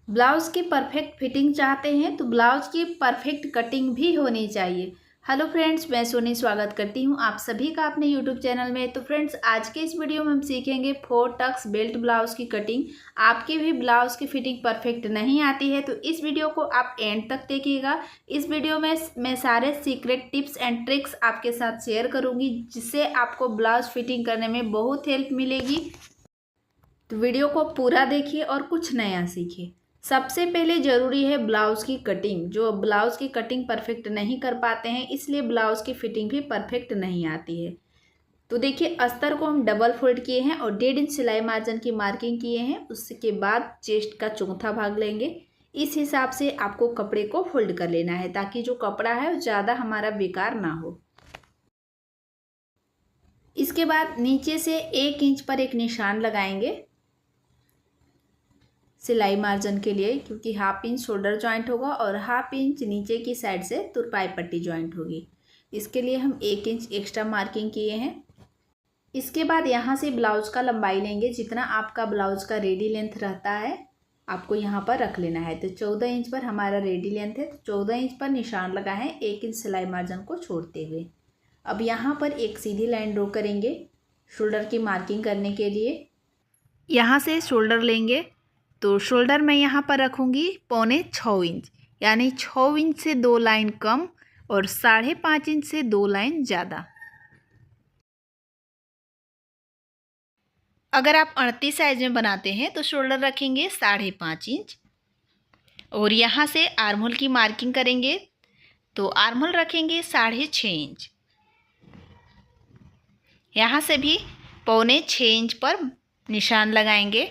Blouse की perfect fitting चाहते हैं तो ब्लाउज़ की परफेक्ट कटिंग भी होनी चाहिए। हेलो फ्रेंड्स, मैं सोनी स्वागत करती हूं आप सभी का अपने यूट्यूब चैनल में। तो फ्रेंड्स, आज के इस वीडियो में हम सीखेंगे 4 टक्स बेल्ट ब्लाउज़ की कटिंग। आपके भी ब्लाउज़ की फिटिंग परफेक्ट नहीं आती है तो इस वीडियो को आप एंड तक देखिएगा। इस वीडियो में मैं सारे सीक्रेट टिप्स एंड ट्रिक्स आपके साथ शेयर करूँगी जिससे आपको ब्लाउज़ फिटिंग करने में बहुत हेल्प मिलेगी। तो वीडियो को पूरा देखिए और कुछ नया सीखिए। सबसे पहले ज़रूरी है ब्लाउज़ की कटिंग। जो ब्लाउज़ की कटिंग परफेक्ट नहीं कर पाते हैं इसलिए ब्लाउज़ की फिटिंग भी परफेक्ट नहीं आती है। तो देखिए, अस्तर को हम डबल फोल्ड किए हैं और 1.5 इंच सिलाई मार्जिन की मार्किंग किए हैं। उसके बाद चेस्ट का चौथा भाग लेंगे। इस हिसाब से आपको कपड़े को फोल्ड कर लेना है ताकि जो कपड़ा है वो ज़्यादा हमारा बेकार ना हो। इसके बाद नीचे से 1 इंच पर एक निशान लगाएंगे सिलाई मार्जिन के लिए, क्योंकि 1/2 इंच शोल्डर जॉइंट होगा और 1/2 इंच नीचे की साइड से तुरपाई पट्टी जॉइंट होगी। इसके लिए हम 1 इंच एक्स्ट्रा मार्किंग किए हैं। इसके बाद यहाँ से ब्लाउज़ का लंबाई लेंगे। जितना आपका ब्लाउज़ का रेडी लेंथ रहता है आपको यहाँ पर रख लेना है। तो 14 इंच पर हमारा रेडी लेंथ है, तो 14 इंच पर निशान लगा है 1 इंच सिलाई मार्जिन को छोड़ते हुए। अब यहाँ पर एक सीधी लाइन ड्रॉ करेंगे शोल्डर की मार्किंग करने के लिए। यहाँ से शोल्डर लेंगे तो शोल्डर मैं यहाँ पर रखूँगी 6.25 इंच, यानी 6 इंच से 2 लाइन कम और 5.5 इंच से 2 लाइन ज़्यादा। अगर आप 38 साइज में बनाते हैं तो शोल्डर रखेंगे 5.5 इंच और यहाँ से आर्म होल की मार्किंग करेंगे तो आर्म होल रखेंगे 6.5 इंच। यहाँ से भी 6.25 इंच पर निशान लगाएंगे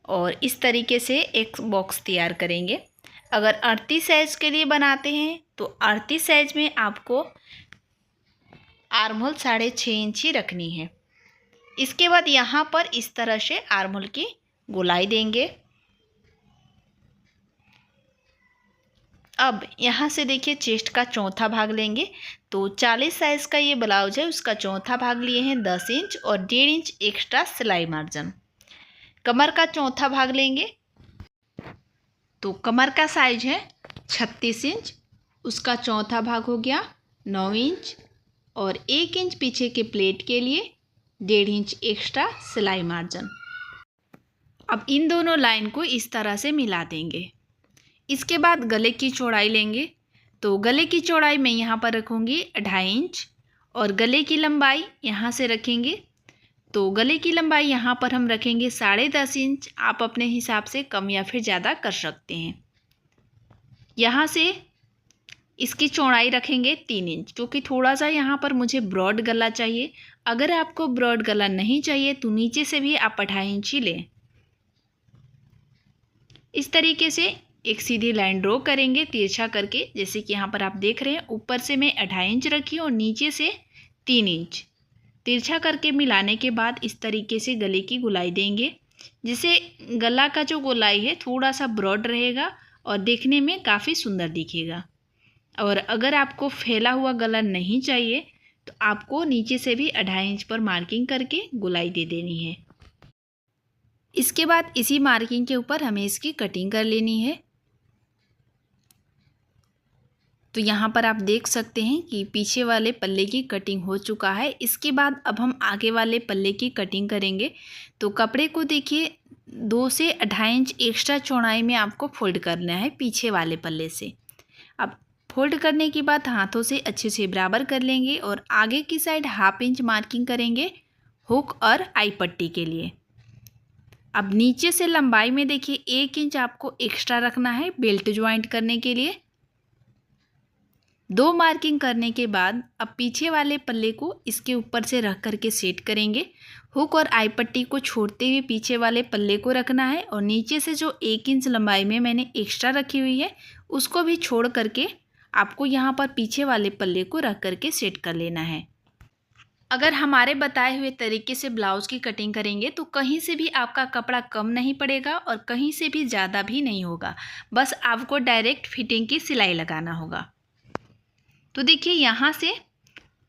और इस तरीके से एक बॉक्स तैयार करेंगे। अगर 38 साइज़ के लिए बनाते हैं तो 38 साइज़ में आपको आर्म होल 6.5 इंच ही रखनी है। इसके बाद यहाँ पर इस तरह से आर्म होल की गोलाई देंगे। अब यहाँ से देखिए चेस्ट का चौथा भाग लेंगे तो 40 साइज़ का ये ब्लाउज है, उसका चौथा भाग लिए हैं 10 इंच और 1.5 इंच एक्स्ट्रा सिलाई मार्जिन। कमर का चौथा भाग लेंगे तो कमर का साइज है 36 इंच, उसका चौथा भाग हो गया 9 इंच और 1 इंच पीछे के प्लेट के लिए 1.5 इंच एक्स्ट्रा सिलाई मार्जिन। अब इन दोनों लाइन को इस तरह से मिला देंगे। इसके बाद गले की चौड़ाई लेंगे तो गले की चौड़ाई मैं यहाँ पर रखूँगी 2.5 इंच और गले की लंबाई यहाँ से रखेंगे तो गले की लंबाई यहाँ पर हम रखेंगे 10.5 इंच। आप अपने हिसाब से कम या फिर ज़्यादा कर सकते हैं। यहाँ से इसकी चौड़ाई रखेंगे 3 इंच, क्योंकि थोड़ा सा यहाँ पर मुझे ब्रॉड गला चाहिए। अगर आपको ब्रॉड गला नहीं चाहिए तो नीचे से भी आप 2.5 इंच ही लें। इस तरीके से एक सीधी लाइन ड्रॉ करेंगे तिरछा करके, जैसे कि यहाँ पर आप देख रहे हैं। ऊपर से मैं 2.5 इंच रखी और नीचे से 3 इंच तिरछा करके मिलाने के बाद इस तरीके से गले की गोलाई देंगे, जिससे गला का जो गोलाई है थोड़ा सा ब्रॉड रहेगा और देखने में काफ़ी सुंदर दिखेगा। और अगर आपको फैला हुआ गला नहीं चाहिए तो आपको नीचे से भी 2.5 इंच पर मार्किंग करके गोलाई दे देनी है। इसके बाद इसी मार्किंग के ऊपर हमें इसकी कटिंग कर लेनी है। तो यहाँ पर आप देख सकते हैं कि पीछे वाले पल्ले की कटिंग हो चुका है। इसके बाद अब हम आगे वाले पल्ले की कटिंग करेंगे। तो कपड़े को देखिए 2 से 2.5 इंच एक्स्ट्रा चौड़ाई में आपको फोल्ड करना है पीछे वाले पल्ले से। अब फोल्ड करने के बाद हाथों से अच्छे से बराबर कर लेंगे और आगे की साइड 1/2 इंच मार्किंग करेंगे हुक और आई पट्टी के लिए। अब नीचे से लंबाई में देखिए 1 इंच आपको एक्स्ट्रा रखना है बेल्ट ज्वाइंट करने के लिए। 2 मार्किंग करने के बाद अब पीछे वाले पल्ले को इसके ऊपर से रख करके सेट करेंगे। हुक और आई पट्टी को छोड़ते हुए पीछे वाले पल्ले को रखना है और नीचे से जो 1 इंच लंबाई में मैंने एक्स्ट्रा रखी हुई है उसको भी छोड़ करके आपको यहाँ पर पीछे वाले पल्ले को रख करके सेट कर लेना है। अगर हमारे बताए हुए तरीके से ब्लाउज़ की कटिंग करेंगे तो कहीं से भी आपका कपड़ा कम नहीं पड़ेगा और कहीं से भी ज़्यादा भी नहीं होगा। बस आपको डायरेक्ट फिटिंग की सिलाई लगाना होगा। तो देखिए यहाँ से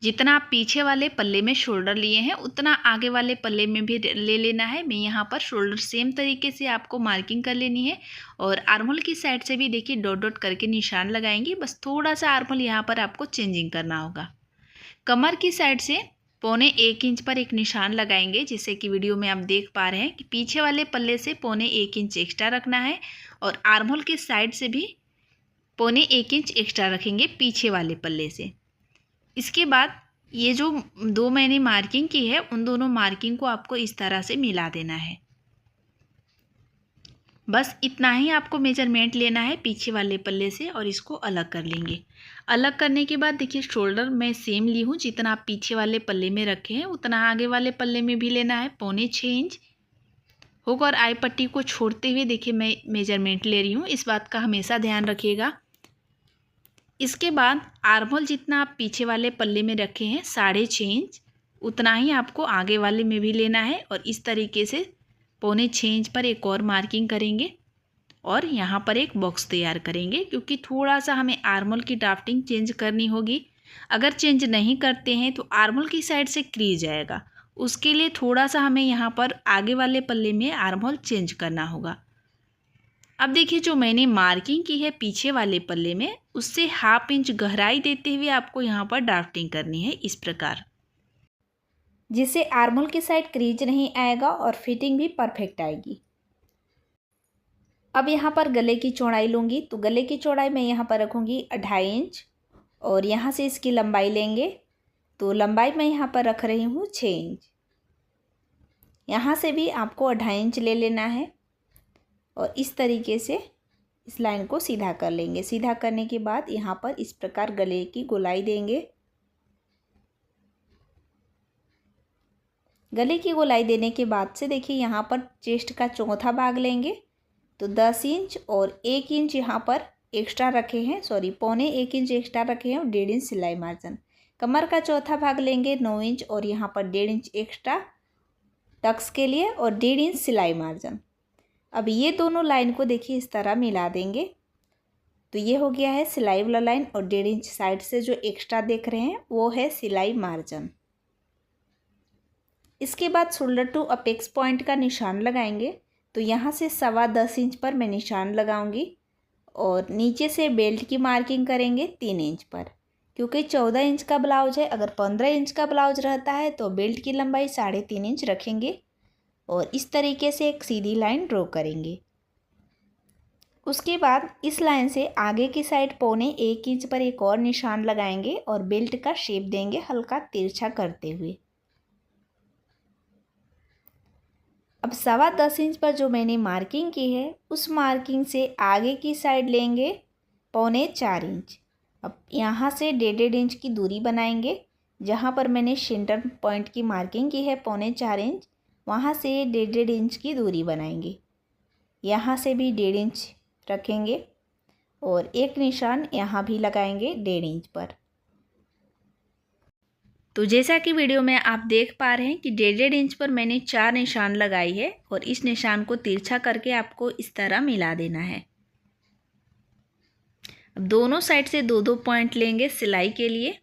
जितना आप पीछे वाले पल्ले में शोल्डर लिए हैं उतना आगे वाले पल्ले में भी ले लेना है। मैं यहाँ पर शोल्डर सेम तरीके से आपको मार्किंग कर लेनी है और आर्महोल की साइड से भी देखिए डॉट डॉट करके निशान लगाएंगे। बस थोड़ा सा आर्महोल यहाँ पर आपको चेंजिंग करना होगा। कमर की साइड से 1.25 इंच पर एक निशान लगाएंगे, जिससे कि वीडियो में आप देख पा रहे हैं कि पीछे वाले पल्ले से 1.25 इंच एक्स्ट्रा रखना है और आर्महोल के साइड से भी 1.25 इंच एक्स्ट्रा रखेंगे पीछे वाले पल्ले से। इसके बाद ये जो दो मैंने मार्किंग की है उन दोनों मार्किंग को आपको इस तरह से मिला देना है। बस इतना ही आपको मेजरमेंट लेना है पीछे वाले पल्ले से और इसको अलग कर लेंगे। अलग करने के बाद देखिए शोल्डर मैं सेम ली हूँ, जितना आप पीछे वाले पल्ले में रखे हैं उतना आगे वाले पल्ले में भी लेना है। 6.25 इंच होगा और आई पट्टी को छोड़ते हुए देखिए मैं मेजरमेंट ले रही हूँ, इस बात का हमेशा ध्यान रखिएगा। इसके बाद आर्महोल जितना आप पीछे वाले पल्ले में रखे हैं 6.5 इंच उतना ही आपको आगे वाले में भी लेना है और इस तरीके से 6.25 इंच पर एक और मार्किंग करेंगे और यहाँ पर एक बॉक्स तैयार करेंगे, क्योंकि थोड़ा सा हमें आर्महोल की ड्राफ्टिंग चेंज करनी होगी। अगर चेंज नहीं करते हैं तो आर्महोल की साइड से क्रीज जाएगा, उसके लिए थोड़ा सा हमें यहाँ पर आगे वाले पल्ले में आर्महोल चेंज करना होगा। अब देखिए जो मैंने मार्किंग की है पीछे वाले पल्ले में उससे 1/2 इंच गहराई देते हुए आपको यहाँ पर ड्राफ्टिंग करनी है इस प्रकार, जिससे आर्महोल की साइड क्रीज नहीं आएगा और फिटिंग भी परफेक्ट आएगी। अब यहाँ पर गले की चौड़ाई लूँगी, तो गले की चौड़ाई मैं यहाँ पर रखूँगी 2.5 इंच और यहाँ से इसकी लंबाई लेंगे, तो लंबाई मैं यहाँ पर रख रही हूँ 6 इंच। यहाँ से भी आपको 2.5 इंच ले लेना है और इस तरीके से इस लाइन को सीधा कर लेंगे। सीधा करने के बाद यहाँ पर इस प्रकार गले की गोलाई देंगे। गले की गोलाई देने के बाद से देखिए यहाँ पर चेस्ट का चौथा भाग लेंगे, तो 10 इंच और 1 इंच यहाँ पर एक्स्ट्रा रखे हैं, 1.25 इंच एक्स्ट्रा रखे हैं और 1.5 इंच सिलाई मार्जिन। कमर का चौथा भाग लेंगे 9 इंच और यहाँ पर 1.5 इंच एक्स्ट्रा टक्स के लिए और 1.5 इंच सिलाई मार्जिन। अब ये दोनों लाइन को देखिए इस तरह मिला देंगे, तो ये हो गया है सिलाई वाला लाइन और 1.5 इंच साइड से जो एक्स्ट्रा देख रहे हैं वो है सिलाई मार्जिन। इसके बाद शोल्डर टू अपेक्स पॉइंट का निशान लगाएंगे, तो यहाँ से 10.25 इंच पर मैं निशान लगाऊंगी और नीचे से बेल्ट की मार्किंग करेंगे 3 इंच पर, क्योंकि 14 इंच का ब्लाउज है। अगर 15 इंच का ब्लाउज रहता है तो बेल्ट की लंबाई 3.5 इंच रखेंगे और इस तरीके से एक सीधी लाइन ड्रॉ करेंगे। उसके बाद इस लाइन से आगे की साइड 1.25 इंच पर एक और निशान लगाएंगे और बेल्ट का शेप देंगे हल्का तिरछा करते हुए। अब 10.25 इंच पर जो मैंने मार्किंग की है उस मार्किंग से आगे की साइड लेंगे 3.25 इंच। अब यहाँ से 1.5 इंच की दूरी बनाएंगे, जहाँ पर मैंने सेंटर पॉइंट की मार्किंग की है 3.25 इंच, वहाँ से 1.5 इंच की दूरी बनाएंगे। यहाँ से भी 1.5 इंच रखेंगे और एक निशान यहाँ भी लगाएंगे 1.5 इंच पर। तो जैसा कि वीडियो में आप देख पा रहे हैं कि 1.5 इंच पर मैंने 4 निशान लगाई है और इस निशान को तिरछा करके आपको इस तरह मिला देना है। अब दोनों साइड से 2-2 पॉइंट लेंगे सिलाई के लिए।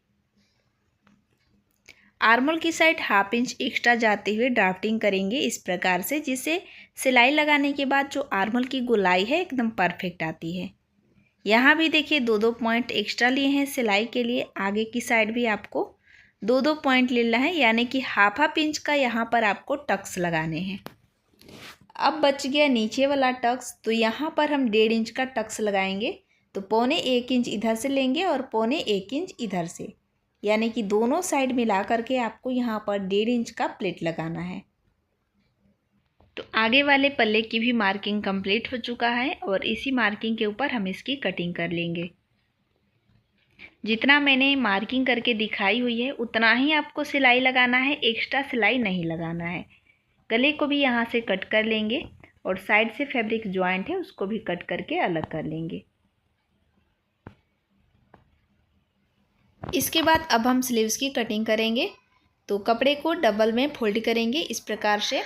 आर्महोल की साइड 1/2 इंच एक्स्ट्रा जाते हुए ड्राफ्टिंग करेंगे इस प्रकार से, जिससे सिलाई लगाने के बाद जो आर्महोल की गोलाई है एकदम परफेक्ट आती है। यहाँ भी देखिए 2-2 पॉइंट एक्स्ट्रा लिए हैं सिलाई के लिए। आगे की साइड भी आपको 2-2 पॉइंट लेना है, यानी कि 1/2 इंच का यहाँ पर आपको टक्स लगाने हैं। अब बच गया नीचे वाला टक्स, तो यहाँ पर हम 1.5 इंच का टक्स लगाएंगे, तो 1.25 इंच इधर से लेंगे और 1.25 इंच इधर से, यानी कि दोनों साइड मिला करके आपको यहाँ पर 1.5 इंच का प्लेट लगाना है। तो आगे वाले पल्ले की भी मार्किंग कंप्लीट हो चुका है और इसी मार्किंग के ऊपर हम इसकी कटिंग कर लेंगे। जितना मैंने मार्किंग करके दिखाई हुई है उतना ही आपको सिलाई लगाना है, एक्स्ट्रा सिलाई नहीं लगाना है। गले को भी यहाँ से कट कर लेंगे और साइड से फैब्रिक ज्वाइंट है उसको भी कट करके अलग कर लेंगे। इसके बाद अब हम स्लीव्स की कटिंग करेंगे, तो कपड़े को डबल में फोल्ड करेंगे इस प्रकार से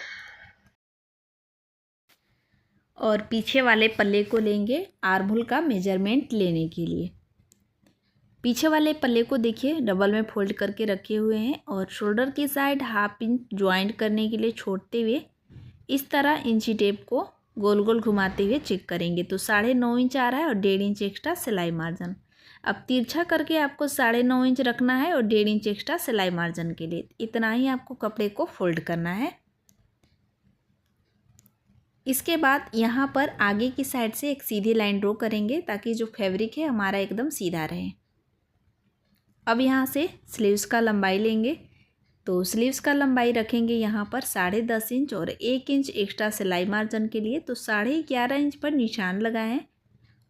और पीछे वाले पल्ले को लेंगे आर्महोल का मेजरमेंट लेने के लिए। पीछे वाले पल्ले को देखिए डबल में फोल्ड करके रखे हुए हैं और शोल्डर की साइड 1/2 इंच ज्वाइंट करने के लिए छोड़ते हुए इस तरह इंची टेप को गोल गोल घुमाते हुए चेक करेंगे। तो 9.5 इंच आ रहा है और 1.5 इंच एक्स्ट्रा सिलाई मार्जिन। अब तिरछा करके आपको 9.5 इंच रखना है और 1.5 इंच एक्स्ट्रा सिलाई मार्जिन के लिए इतना ही आपको कपड़े को फोल्ड करना है। इसके बाद यहाँ पर आगे की साइड से एक सीधी लाइन ड्रॉ करेंगे ताकि जो फैब्रिक है हमारा एकदम सीधा रहे। अब यहाँ से स्लीव्स का लंबाई लेंगे। तो स्लीव्स का लंबाई रखेंगे यहाँ पर 10.5 इंच और 1 इंच एक्स्ट्रा सिलाई मार्जिन के लिए। तो 11.5 इंच पर निशान लगाएं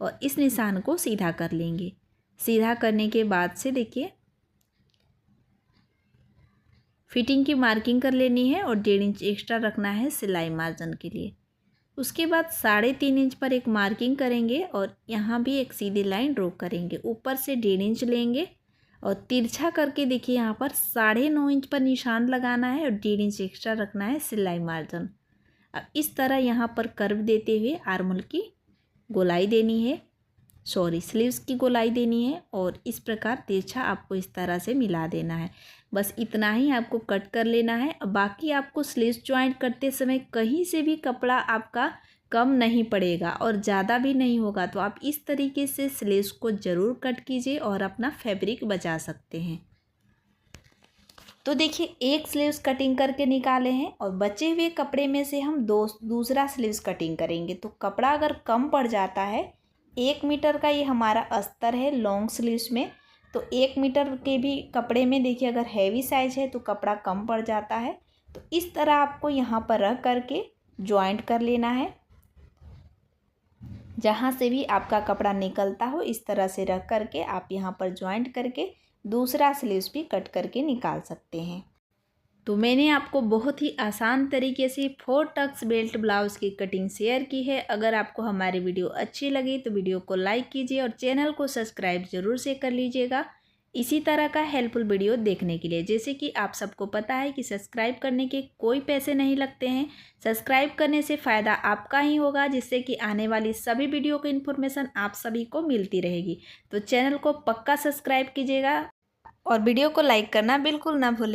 और इस निशान को सीधा कर लेंगे। सीधा करने के बाद से देखिए फिटिंग की मार्किंग कर लेनी है और 1.5 इंच एक्स्ट्रा रखना है सिलाई मार्जिन के लिए। उसके बाद 3.5 इंच पर एक मार्किंग करेंगे और यहाँ भी एक सीधी लाइन ड्रॉ करेंगे। ऊपर से 1.5 इंच लेंगे और तिरछा करके देखिए यहाँ पर 9.5 इंच पर निशान लगाना है और 1.5 इंच एक्स्ट्रा रखना है सिलाई मार्जिन। अब इस तरह यहाँ पर कर्व देते हुए आर्महोल की गोलाई देनी है, स्लीव्स की गोलाई देनी है और इस प्रकार तिरछा आपको इस तरह से मिला देना है। बस इतना ही आपको कट कर लेना है। अब बाकी आपको स्लीव्स ज्वाइंट करते समय कहीं से भी कपड़ा आपका कम नहीं पड़ेगा और ज़्यादा भी नहीं होगा। तो आप इस तरीके से स्लीव्स को ज़रूर कट कीजिए और अपना फैब्रिक बचा सकते हैं। तो देखिए एक स्लीव्स कटिंग करके निकाले हैं और बचे हुए कपड़े में से हम दूसरा स्लीव्स कटिंग करेंगे। तो कपड़ा अगर कम पड़ जाता है, 1 मीटर का ये हमारा अस्तर है लॉन्ग स्लीव्स में, तो 1 मीटर के भी कपड़े में देखिए अगर हैवी साइज है तो कपड़ा कम पड़ जाता है। तो इस तरह आपको यहाँ पर रख करके ज्वाइंट कर लेना है। जहाँ से भी आपका कपड़ा निकलता हो इस तरह से रख करके आप यहाँ पर ज्वाइंट करके दूसरा स्लीव्स भी कट करके निकाल सकते हैं। तो मैंने आपको बहुत ही आसान तरीके से 4 टक्स बेल्ट ब्लाउज़ की कटिंग शेयर की है। अगर आपको हमारी वीडियो अच्छी लगी तो वीडियो को लाइक कीजिए और चैनल को सब्सक्राइब ज़रूर से कर लीजिएगा इसी तरह का हेल्पफुल वीडियो देखने के लिए। जैसे कि आप सबको पता है कि सब्सक्राइब करने के कोई पैसे नहीं लगते हैं। सब्सक्राइब करने से फ़ायदा आपका ही होगा, जिससे कि आने वाली सभी वीडियो की इन्फॉर्मेशन आप सभी को मिलती रहेगी। तो चैनल को पक्का सब्सक्राइब कीजिएगा और वीडियो को लाइक करना बिल्कुल ना भूलें।